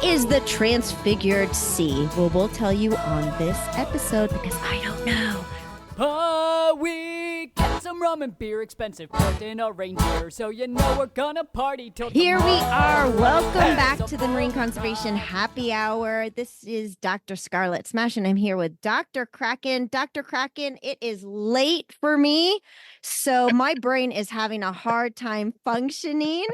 is the Transfigured Sea? Well, we'll tell you on this episode because I don't know. We get some rum and beer, expensive port in a reindeer, so you know we're gonna party till Here we tomorrow. are. Welcome back to the Marine Conservation Happy Hour. This is Dr. Scarlet Smash, and I'm here with Dr. Kraken. Dr. Kraken, it is late for me, so my brain is having a hard time functioning.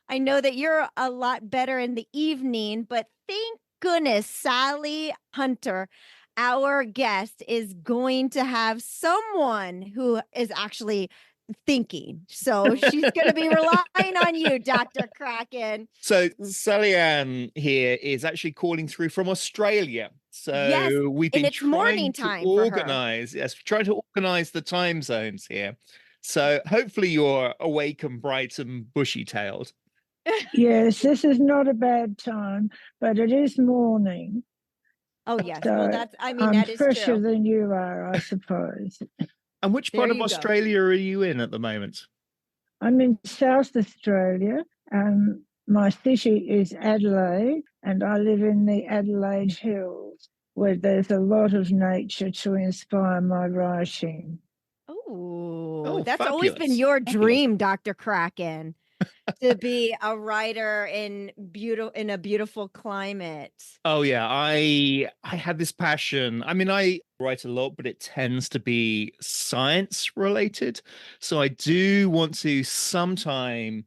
I know that you're a lot better in the evening, but thank goodness Sally Hunter, our guest, is going to have someone who is actually thinking. So she's going to be relying on you, Dr. Kraken. So Sally Ann here is actually calling through from Australia. So Yes, we've been it's morning trying time to for her. trying to organize the time zones here. So hopefully you're awake and bright and bushy-tailed. Yes, this is not a bad time, but it is morning. Oh, yes. So Well, that's, I mean, I'm that is fresher true. than you are, I suppose. And which There part of you go. Australia are you in at the moment? I'm in South Australia. My city is Adelaide, and I live in the Adelaide Hills, where there's a lot of nature to inspire my writing. Oh, that's always been fabulous. your Fabulous. dream, Dr. Kraken, to be a writer in a beautiful climate. Oh yeah, I had this passion. I mean, I write a lot, but it tends to be science related. So I do want to sometime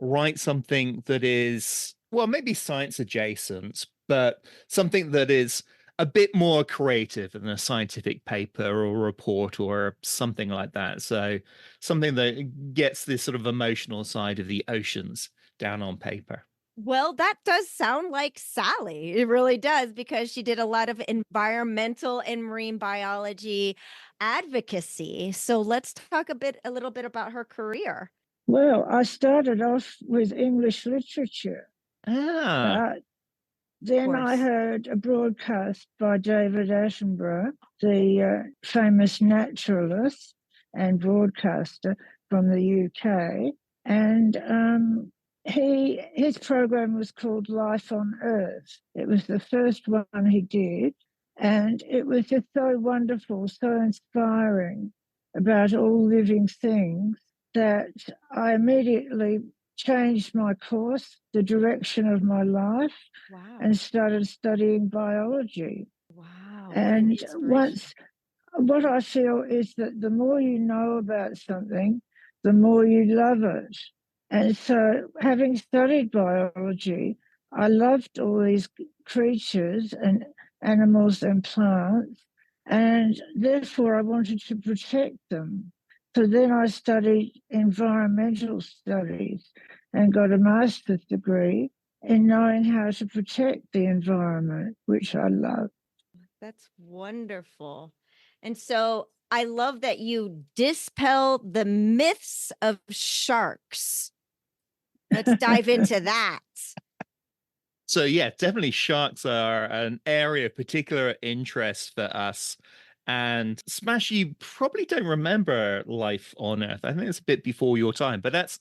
write something that is, well, maybe science adjacent, but something that is a bit more creative than a scientific paper or report or something like that. So something that gets this sort of emotional side of the oceans down on paper. Well, that does sound like Sally. It really does, because she did a lot of environmental and marine biology advocacy. So let's talk a little bit about her career. Well, I started off with English literature. Ah, Then I heard a broadcast by David Attenborough, the famous naturalist and broadcaster from the UK, and his program was called Life on Earth. It was the first one he did, and it was just so wonderful, so inspiring about all living things that I immediately changed my course, the direction of my life, Wow. and started studying biology. Wow. And what I feel is that the more you know about something, the more you love it. And so, having studied biology, I loved all these creatures and animals and plants, and therefore I wanted to protect them. So then I studied environmental studies and got a master's degree in knowing how to protect the environment, which I love. That's wonderful. And so I love that you dispel the myths of sharks. Let's dive into that. so yeah, definitely sharks are an area of particular interest for us. And Smash, you probably don't remember Life on Earth. I think it's a bit before your time, but that's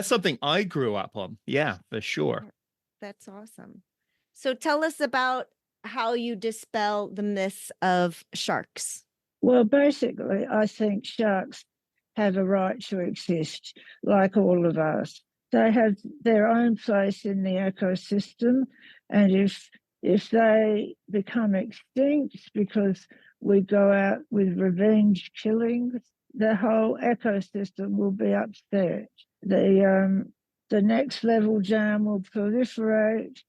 something I grew up on. Yeah, for sure. That's awesome. So tell us about how you dispel the myths of sharks. Well, basically, I think sharks have a right to exist, like all of us. They have their own place in the ecosystem, and if they become extinct because we go out with revenge killings, the whole ecosystem will be upset. The next level jam will proliferate,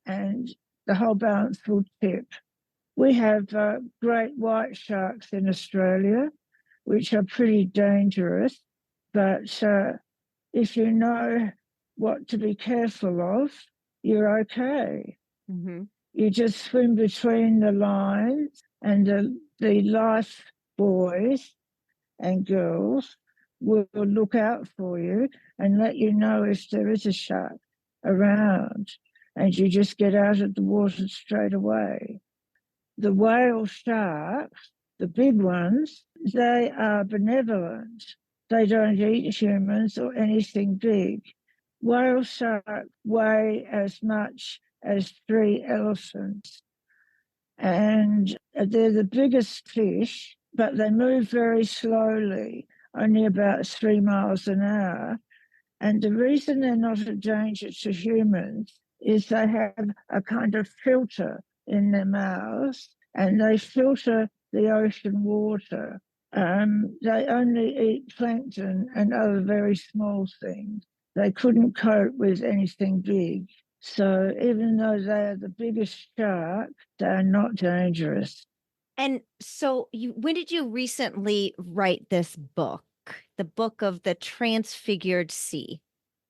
and the whole balance will tip. We have great white sharks in Australia, which are pretty dangerous, but if you know what to be careful of, you're okay. Mm-hmm. You just swim between the lines, and the life boys and girls will look out for you and let you know if there is a shark around, and you just get out of the water straight away. The whale sharks, the big ones, they are benevolent. They don't eat humans or anything big. Whale sharks weigh as much as 3 elephants. And they're the biggest fish, but they move very slowly, only about 3 miles an hour. And the reason they're not a danger to humans is they have a kind of filter in their mouths, and they filter the ocean water. They only eat plankton and other very small things. They couldn't cope with anything big. So even though they are the biggest shark, they are not dangerous. And so when did you recently write this book, the book of the Transfigured Sea?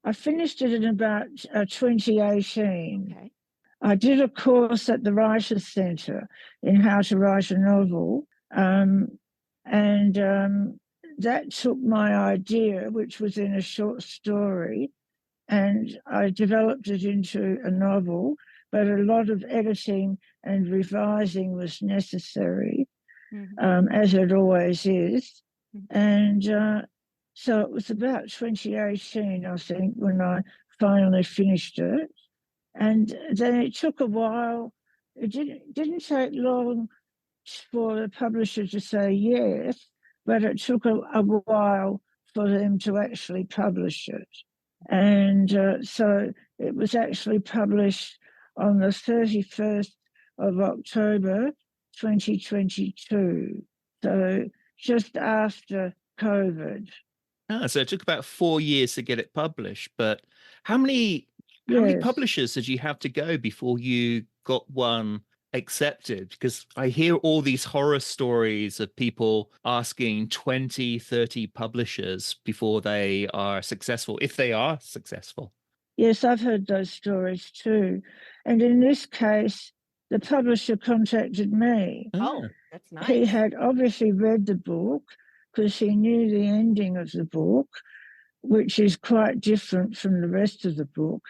I finished it in about 2018. Okay. I did a course at the Writers' Centre in how to write a novel. That took my idea, which was in a short story, and I developed it into a novel, but a lot of editing and revising was necessary, as it always is. And so it was about 2018, I think, when I finally finished it. And then it took a while. It didn't take long for the publisher to say yes, but it took a while for them to actually publish it. And so it was actually published on the 31st of October, 2022. So just after COVID. So it took about 4 years to get it published. But how many publishers did you have to go before you got one accepted? Because I hear all these horror stories of people asking 20, 30 publishers before they are successful, if they are successful. Yes, I've heard those stories too. And in this case, the publisher contacted me. Oh, that's nice. He had obviously read the book because he knew the ending of the book, which is quite different from the rest of the book.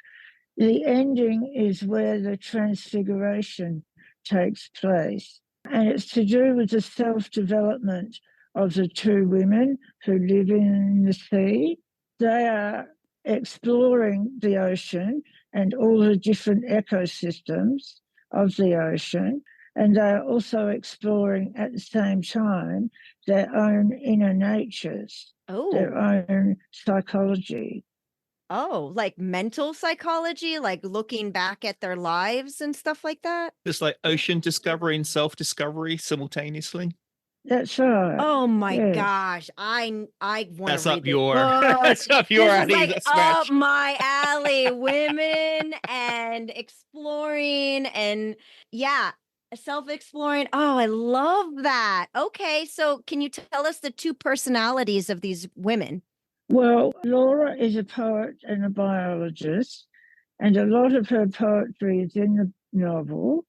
The ending is where the transfiguration takes place. And it's to do with the self-development of the 2 women who live in the sea. They are exploring the ocean and all the different ecosystems of the ocean. And they're also exploring at the same time their own inner natures, their own psychology. Oh, like mental psychology, like looking back at their lives and stuff like that? It's like ocean discovery and self-discovery simultaneously. That's right. Oh my gosh. I want to That's read up your book. that's up your This alley. is like That's up my alley. Women and exploring and self-exploring. Oh, I love that. Okay, so can you tell us the 2 personalities of these women? Well, Laura is a poet and a biologist, and a lot of her poetry is in the novel.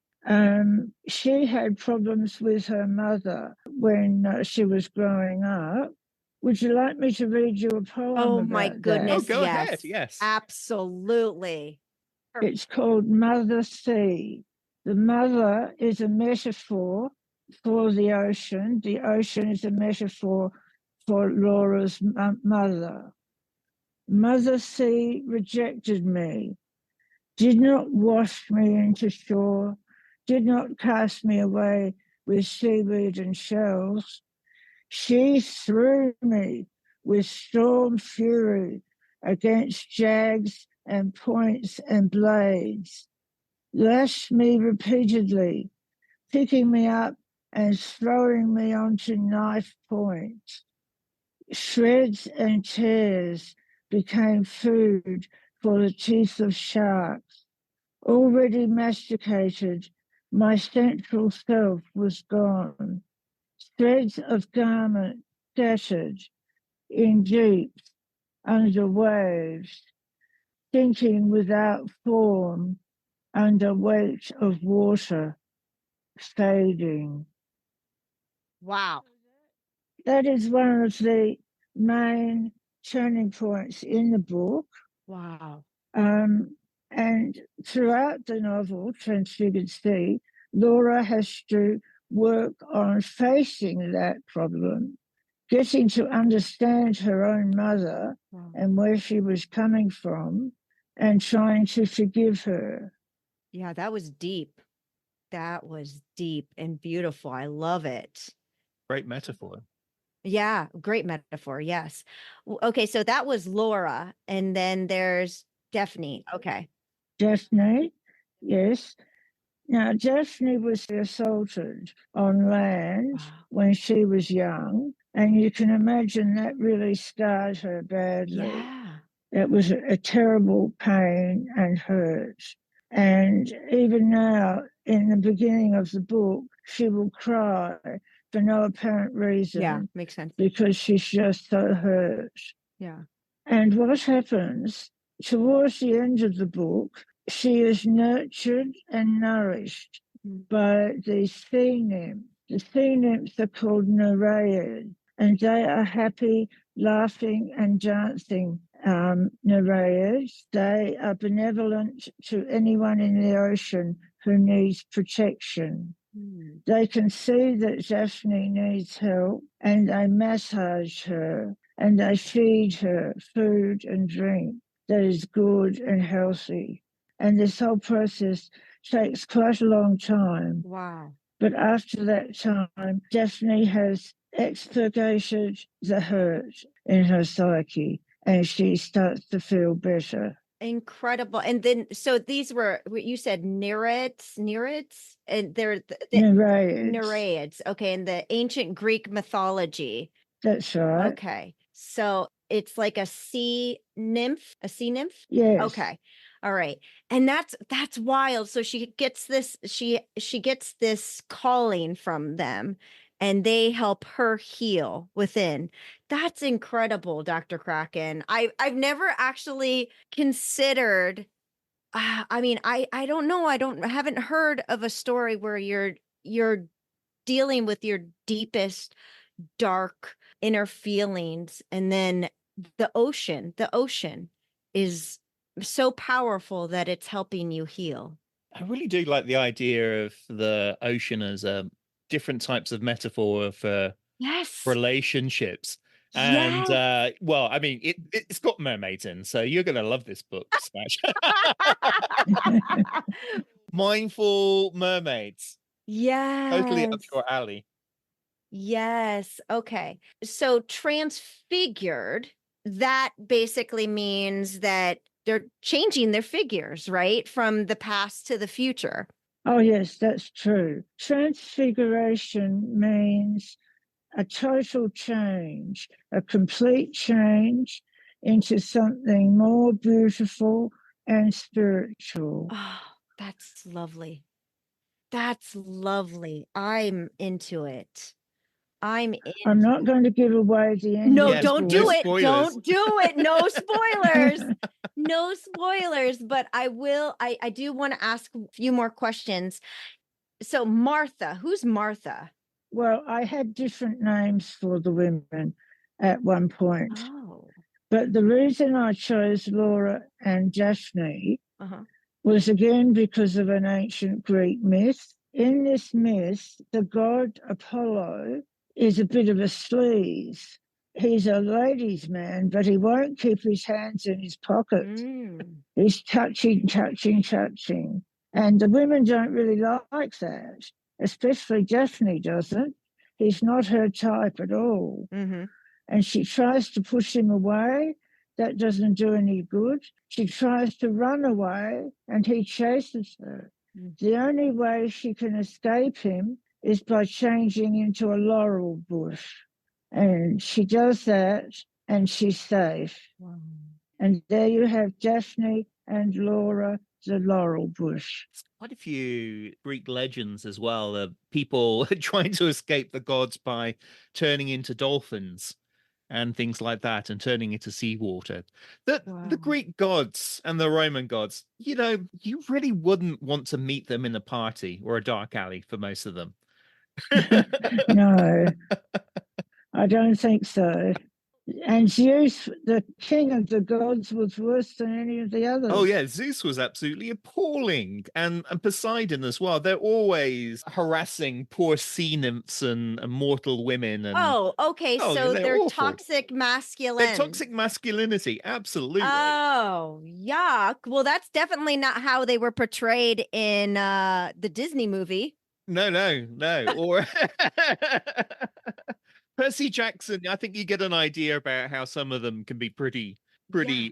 She had problems with her mother when she was growing up. Would you like me to read you a poem? Oh my goodness, go ahead. Yes. Absolutely. It's called Mother Sea. The mother is a metaphor for the ocean. The ocean is a metaphor for Laura's mother. Mother Sea rejected me, did not wash me into shore, did not cast me away with seaweed and shells. She threw me with storm fury against jags and points and blades, lashed me repeatedly, picking me up and throwing me onto knife points. Shreds and tears became food for the teeth of sharks. Already masticated, my central self was gone. Threads of garment scattered in deeps under waves, sinking without form under weight of water, fading. Wow. That is one of the main turning points in the book. Wow. And throughout the novel, Transfigured Sea, Laura has to work on facing that problem, getting to understand her own mother and where she was coming from, and trying to forgive her. Yeah, that was deep. That was deep and beautiful. I love it. Great metaphor. Yeah, great metaphor. Yes. Okay, so that was Laura, and then there's Daphne. Okay. Daphne, yes. Now, Daphne was assaulted on land Wow. when she was young, and you can imagine that really scarred her badly. Yeah. It was a terrible pain and hurt. And even now, in the beginning of the book, she will cry for no apparent reason. Yeah, makes sense. Because she's just so hurt. Yeah. And what happens towards the end of the book, she is nurtured and nourished by these sea nymphs. The sea nymphs are called Nereids, and they are happy, laughing, and dancing Nereids. They are benevolent to anyone in the ocean who needs protection. They can see that Daphne needs help, and they massage her, and they feed her food and drink that is good and healthy. And this whole process takes quite a long time. Wow. But after that time, Daphne has expurgated the hurt in her psyche, and she starts to feel better. Incredible. And then, so these were, you said Nereids, and they're the Nereids. Nereids. Okay. In the ancient Greek mythology. That's right. Okay. So it's like a sea nymph, Yes. Okay. All right. And that's wild. So she gets this, she gets this calling from them, and they help her heal within. That's incredible, Dr. Kraken. I've never actually considered, I mean, I don't know. I haven't heard of a story where you're dealing with your deepest dark inner feelings, and then the ocean is so powerful that it's helping you heal. I really do like the idea of the ocean as different types of metaphor for Yes. relationships. And Yes. well, I mean, it's got mermaids in, so you're gonna love this book, Smash. Mindful mermaids. Totally up Yes. your alley. Yes. Okay. So transfigured, that basically means that they're changing their figures, right? From the past to the future. Oh, yes, that's true. Transfiguration means a total change, a complete change into something more beautiful and spiritual. Oh, that's lovely. That's lovely. I'm into it. I'm not going to give away the end. No, Yes, don't no do it. spoilers. Don't do it. No spoilers. No spoilers. But I will. I do want to ask a few more questions. So Martha, who's Martha? Well, I had different names for the women at one point. Oh. But the reason I chose Laura and Daphne was again because of an ancient Greek myth. In this myth, the god Apollo is a bit of a sleaze. He's a ladies' man, but he won't keep his hands in his pockets. He's touching. And the women don't really like that, especially Daphne doesn't. He's not her type at all. And she tries to push him away. That doesn't do any good. She tries to run away, and he chases her. The only way she can escape him is by changing into a laurel bush. And she does that, and she's safe. Wow. And there you have Daphne and Laura, the laurel bush. Quite a few Greek legends as well of people trying to escape the gods by turning into dolphins and things like that, and turning into seawater. The Greek gods and the Roman gods, you know, you really wouldn't want to meet them in a party or a dark alley for most of them. No, I don't think so. And Zeus, the king of the gods, was worse than any of the others. Oh yeah, Zeus was absolutely appalling, and Poseidon as well. They're always harassing poor sea nymphs and mortal women, and Oh, okay. So they're they're awful. toxic They're masculine. toxic masculinity, absolutely. Oh, yuck. Well, that's definitely not how they were portrayed in the Disney movie. No. Or Percy Jackson, I think you get an idea about how some of them can be pretty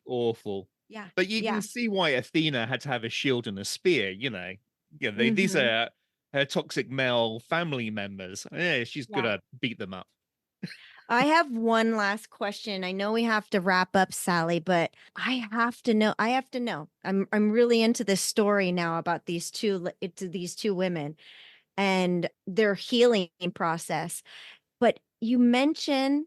awful. Yeah. But you can see why Athena had to have a shield and a spear, these Mhm. are her toxic male family members. Yeah, she's gonna beat them up. I have one last question. I know we have to wrap up, Sally, but I have to know. I'm really into this story now about these two women and their healing process. But you mentioned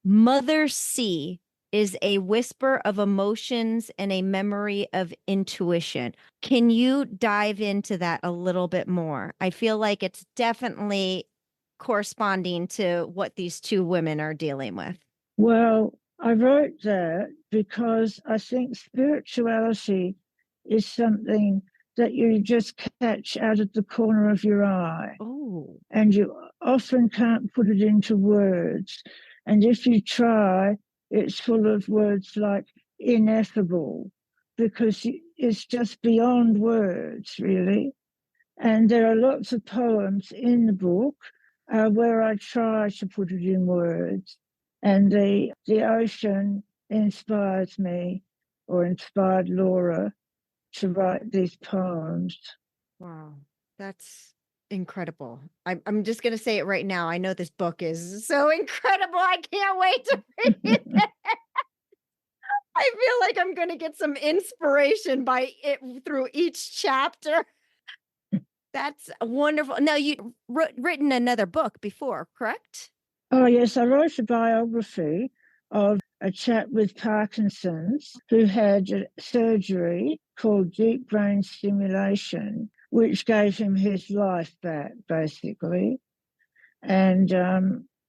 Mother Sea is a whisper of emotions and a memory of intuition. Can you dive into that a little bit more? I feel like it's definitely corresponding to what these two women are dealing with. Well, I wrote that because I think spirituality is something that you just catch out of the corner of your eye. Oh, And you often can't put it into words. And if you try, it's full of words like ineffable, because it's just beyond words, really. And there are lots of poems in the book where I try to put it in words. And the ocean inspires me, or inspired Laura, to write these poems. wow. That's incredible. I'm just going to say it right now. I know this book is so incredible. I can't wait to read it. I feel like I'm going to get some inspiration by it through each chapter. That's wonderful. Now, you written another book before, correct? Oh, yes, I wrote a biography of a chap with Parkinson's who had a surgery called deep brain stimulation, which gave him his life back, basically. And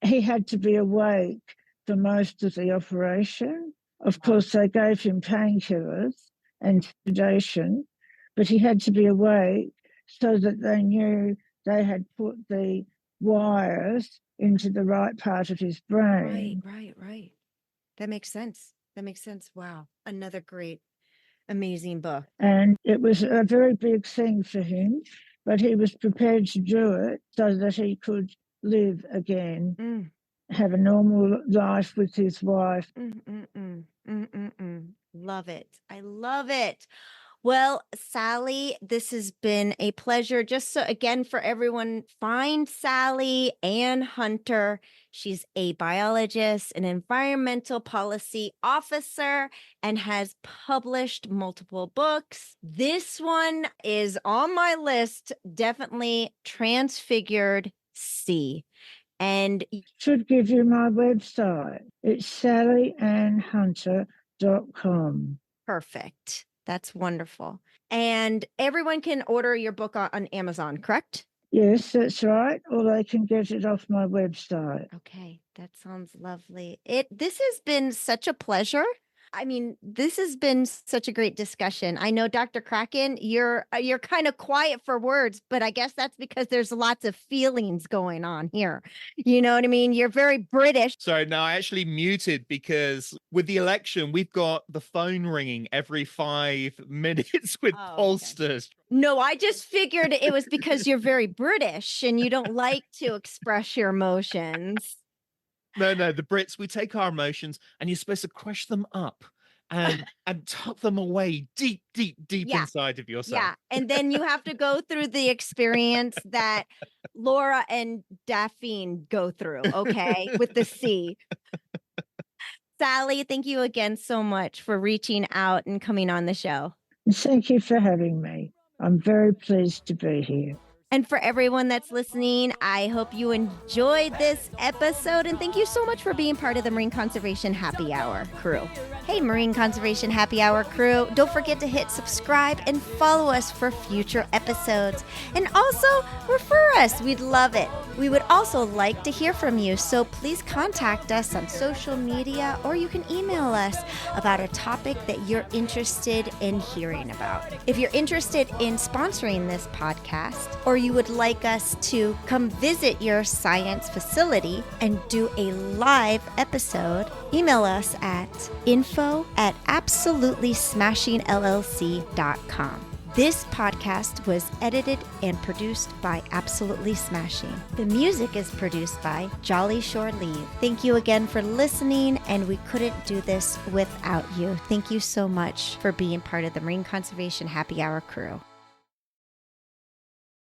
he had to be awake for most of the operation. Of course, they gave him painkillers and sedation, but he had to be awake so that they knew they had put the wires into the right part of his brain. Right. That makes sense. Wow. Another great, amazing book. And it was a very big thing for him, but he was prepared to do it so that he could live again, have a normal life with his wife. Love it. I love it. Well, Sally, this has been a pleasure. Just so again, for everyone, find Sally Ann Hunter. She's a biologist, an environmental policy officer, and has published multiple books. This one is on my list, definitely Transfigured Sea. And should give you my website. It's sallyannhunter.com. Perfect. That's wonderful. And everyone can order your book on Amazon, correct? Yes, that's right. Or they can get it off my website. Okay, that sounds lovely. This has been such a pleasure. I mean, this has been such a great discussion. I know, Dr. Kraken, you're kind of quiet for words, but I guess that's because there's lots of feelings going on here. You know what I mean? You're very British. Sorry, no, I actually muted because with the election, we've got the phone ringing every 5 minutes with pollsters. Okay. No, I just figured it was because you're very British and you don't like to express your emotions. No, the Brits, we take our emotions and you're supposed to crush them up and tuck them away deep inside of yourself. Yeah. And then you have to go through the experience that Laura and Daphne go through, okay, with the sea. Sally, thank you again so much for reaching out and coming on the show. Thank you for having me. I'm very pleased to be here. And for everyone that's listening, I hope you enjoyed this episode. And thank you so much for being part of the Marine Conservation Happy Hour crew. Hey, Marine Conservation Happy Hour crew, don't forget to hit subscribe and follow us for future episodes. And also refer us. We'd love it. We would also like to hear from you, so please contact us on social media, or you can email us about a topic that you're interested in hearing about. If you're interested in sponsoring this podcast, or you would like us to come visit your science facility and do a live episode, email us at info@absolutelysmashingllc.com. This podcast was edited and produced by Absolutely Smashing. The music is produced by Jolly Shore Leave. Thank you again for listening, and we couldn't do this without you. Thank you so much for being part of the Marine Conservation Happy Hour crew.